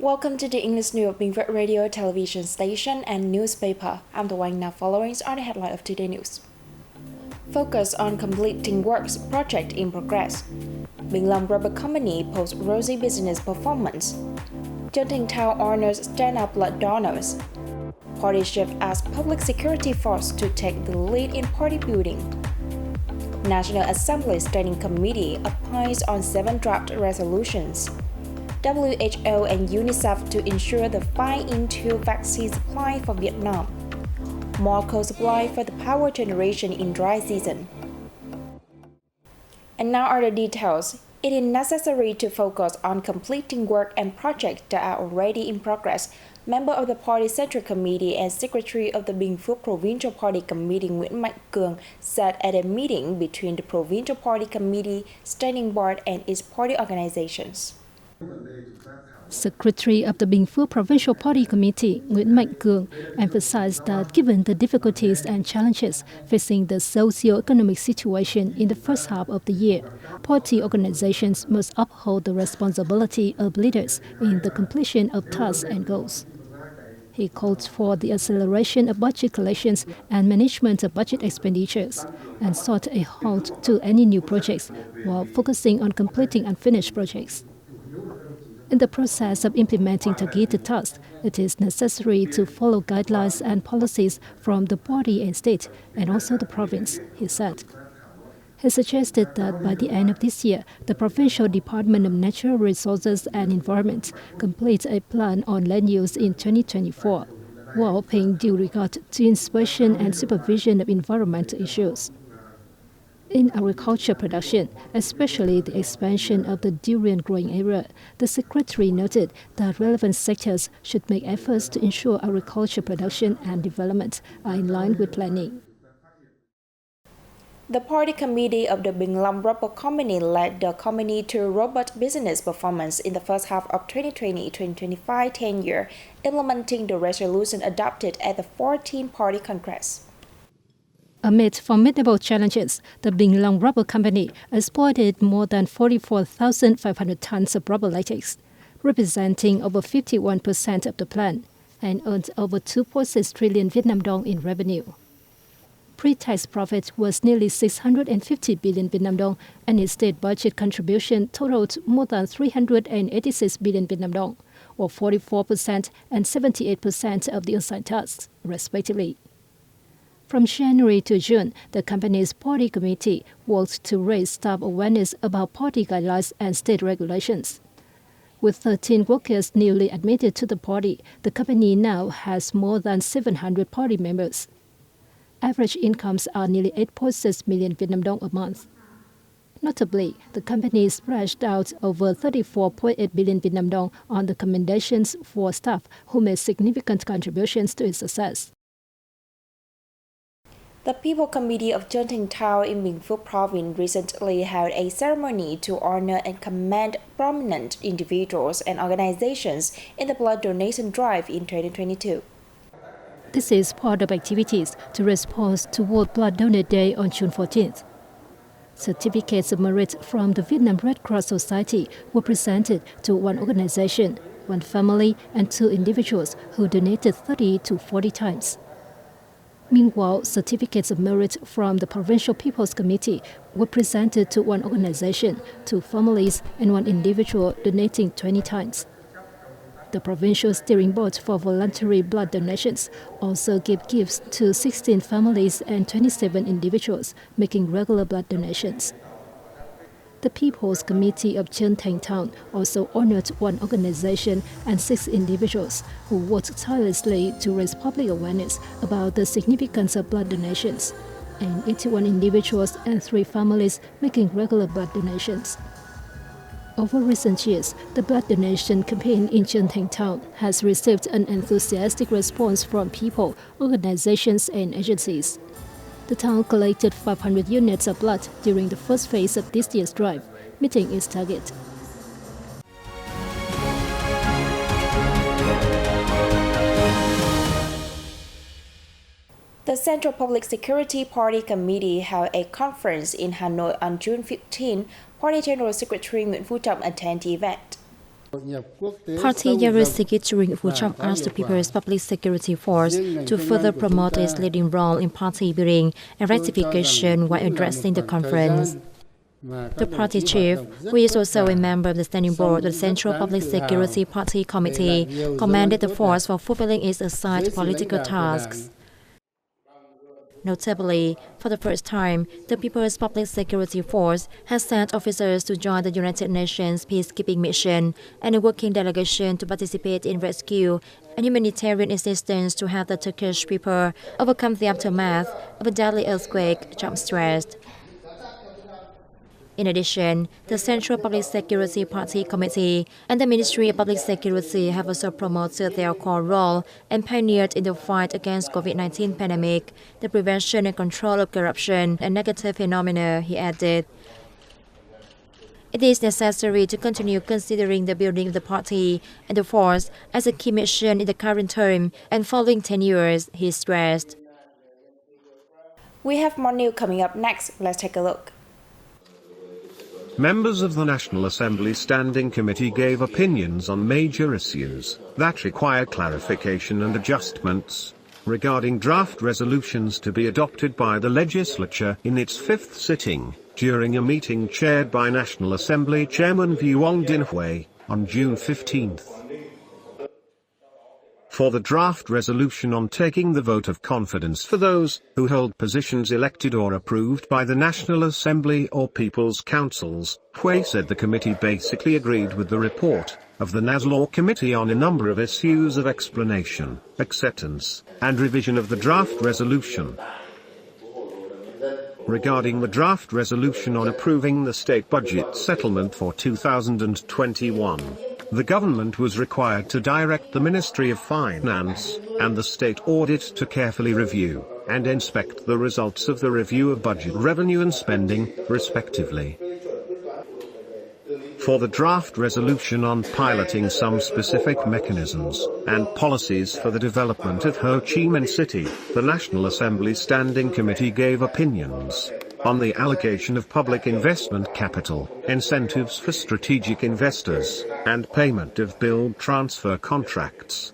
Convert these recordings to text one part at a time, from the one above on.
Welcome to the English News of Bình Phước Radio, television station, and newspaper. I'm the one now following are the headline of today's news. Focus on completing works, project in progress. Bình Long Rubber Company posts rosy business performance. Town honors stand-up blood donors. Party chief asks public security force to take the lead in party building. National Assembly Standing Committee appoints on 7 draft resolutions. WHO and UNICEF to ensure the fight into vaccine supply for Vietnam. More coal supply for the power generation in dry season. And now are the details. It is necessary to focus on completing work and projects that are already in progress. Member of the Party Central Committee and Secretary of the Bình Phước Provincial Party Committee Nguyễn Mạnh Cường said at a meeting between the Provincial Party Committee, Standing Board and its party organizations. Secretary of the Bình Phước Provincial Party Committee, Nguyễn Mạnh Cường, emphasized that given the difficulties and challenges facing the socio-economic situation in the first half of the year, party organizations must uphold the responsibility of leaders in the completion of tasks and goals. He called for the acceleration of budget collections and management of budget expenditures, and sought a halt to any new projects while focusing on completing unfinished projects. In the process of implementing targeted tasks, it is necessary to follow guidelines and policies from the party and state, and also the province, he said. He suggested that by the end of this year, the Provincial Department of Natural Resources and Environment complete a plan on land use in 2024, while paying due regard to inspection and supervision of environmental issues. In agriculture production, especially the expansion of the durian growing area, the Secretary noted that relevant sectors should make efforts to ensure agriculture production and development are in line with planning. The party committee of the Bình Long Rubber Company led the company to robust business performance in the first half of 2020-2025 10-year, implementing the resolution adopted at the 14th Party Congress. Amid formidable challenges, the Bình Long Rubber Company exported more than 44,500 tons of rubber latex, representing over 51% of the plant, and earned over 2.6 trillion Vietnam dong in revenue. Pre-tax profit was nearly 650 billion Vietnam dong, and its state budget contribution totaled more than 386 billion Vietnam dong, or 44% and 78% of the assigned tasks, respectively. From January to June, the company's party committee worked to raise staff awareness about party guidelines and state regulations. With 13 workers newly admitted to the party, the company now has more than 700 party members. Average incomes are nearly 8.6 million Vietnam dong a month. Notably, the company splashed out over 34.8 billion Vietnam dong on the commendations for staff who made significant contributions to its success. The People Committee of Town in Bình Phước Province recently held a ceremony to honor and commend prominent individuals and organizations in the blood donation drive in 2022. This is part of activities to respond to World Blood Donor Day on June 14th. Certificates of merit from the Vietnam Red Cross Society were presented to one organization, one family, and 2 individuals who donated 30 to 40 times. Meanwhile, certificates of merit from the Provincial People's Committee were presented to one organization, 2 families, and 1 individual donating 20 times. The Provincial Steering Board for Voluntary Blood Donations also gave gifts to 16 families and 27 individuals making regular blood donations. The People's Committee of Town also honored 1 organization and 6 individuals who worked tirelessly to raise public awareness about the significance of blood donations, and 81 individuals and 3 families making regular blood donations. Over recent years, the blood donation campaign in Town has received an enthusiastic response from people, organizations, and agencies. The town collected 500 units of blood during the first phase of this year's drive, meeting its target. The Central Public Security Party Committee held a conference in Hanoi on June 15. Party General Secretary Nguyễn Phú Trọng attended the event. Party Yarosigitring Fucham asked the People's Public Security Force to further promote its leading role in party building and ratification while addressing the conference. The party chief, who is also a member of the standing board of the Central Public Security Party Committee, commended the force for fulfilling its assigned political tasks. Notably, for the first time, the People's Public Security Force has sent officers to join the United Nations peacekeeping mission and a working delegation to participate in rescue and humanitarian assistance to help the Turkish people overcome the aftermath of a deadly earthquake, Trump stressed. In addition, the Central Public Security Party Committee and the Ministry of Public Security have also promoted their core role and pioneered in the fight against COVID-19 pandemic, the prevention and control of corruption and negative phenomena, he added. It is necessary to continue considering the building of the party and the force as a key mission in the current term and following 10 years, he stressed. We have more news coming up next. Let's take a look. Members of the National Assembly Standing Committee gave opinions on major issues that require clarification and adjustments regarding draft resolutions to be adopted by the legislature in its fifth sitting, during a meeting chaired by National Assembly Chairman Vuong Dinhue on June 15. For the draft resolution on taking the vote of confidence for those who hold positions elected or approved by the National Assembly or People's Councils, Hui said the committee basically agreed with the report of the NAS Law Committee on a number of issues of explanation, acceptance, and revision of the draft resolution. Regarding the draft resolution on approving the state budget settlement for 2021, the government was required to direct the Ministry of Finance and the State Audit to carefully review and inspect the results of the review of budget revenue and spending, respectively. For the draft resolution on piloting some specific mechanisms and policies for the development of Ho Chi Minh City, the National Assembly Standing Committee gave opinions on the allocation of public investment capital, incentives for strategic investors, and payment of build transfer contracts.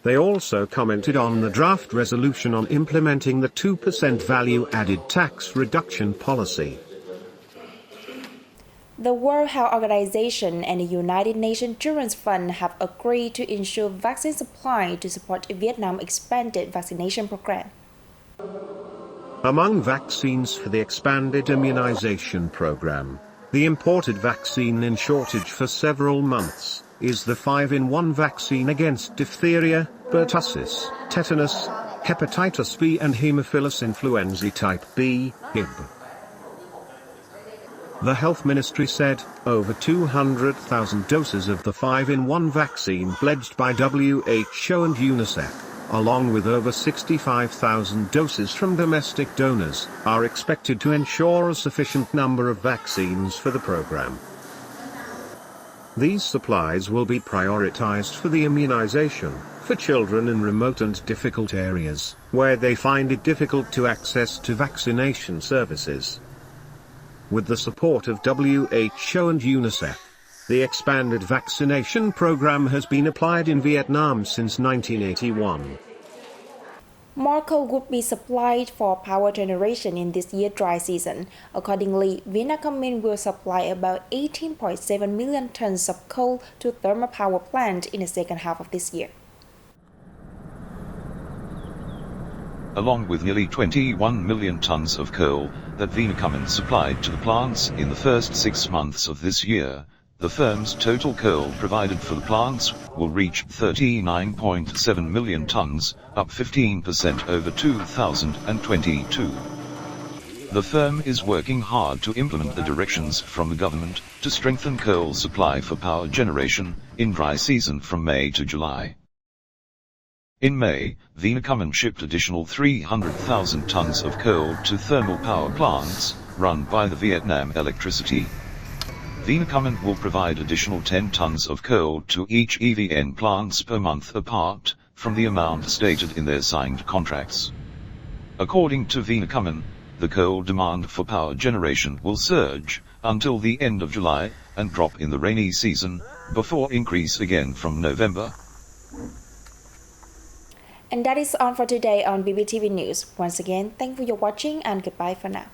They also commented on the draft resolution on implementing the 2% value-added tax reduction policy. The World Health Organization and the United Nations Children's Fund have agreed to ensure vaccine supply to support Vietnam's expanded vaccination program. Among vaccines for the expanded immunization program, the imported vaccine in shortage for several months is the 5-in-1 vaccine against diphtheria, pertussis, tetanus, hepatitis B and Haemophilus influenzae type B, HIB. The Health Ministry said, over 200,000 doses of the 5-in-1 vaccine pledged by WHO and UNICEF, along with over 65,000 doses from domestic donors, are expected to ensure a sufficient number of vaccines for the program. These supplies will be prioritized for the immunization for children in remote and difficult areas, where they find it difficult to access to vaccination services. With the support of WHO and UNICEF, the expanded vaccination program has been applied in Vietnam since 1981. More coal would be supplied for power generation in this year's dry season. Accordingly, Vietnam will supply about 18.7 million tons of coal to thermal power plant in the second half of this year. Along with nearly 21 million tons of coal that Vietnam supplied to the plants in the first 6 months of this year, the firm's total coal provided for the plants will reach 39.7 million tons, up 15% over 2022. The firm is working hard to implement the directions from the government to strengthen coal supply for power generation in dry season from May to July. In May, Vietnam shipped additional 300,000 tons of coal to thermal power plants run by the Vietnam Electricity. Vietnam will provide additional 10 tons of coal to each EVN plants per month apart from the amount stated in their signed contracts. According to Vietnam, the coal demand for power generation will surge until the end of July and drop in the rainy season, before increase again from November. And that is all for today on BPTV News. Once again, thank you for your watching and goodbye for now.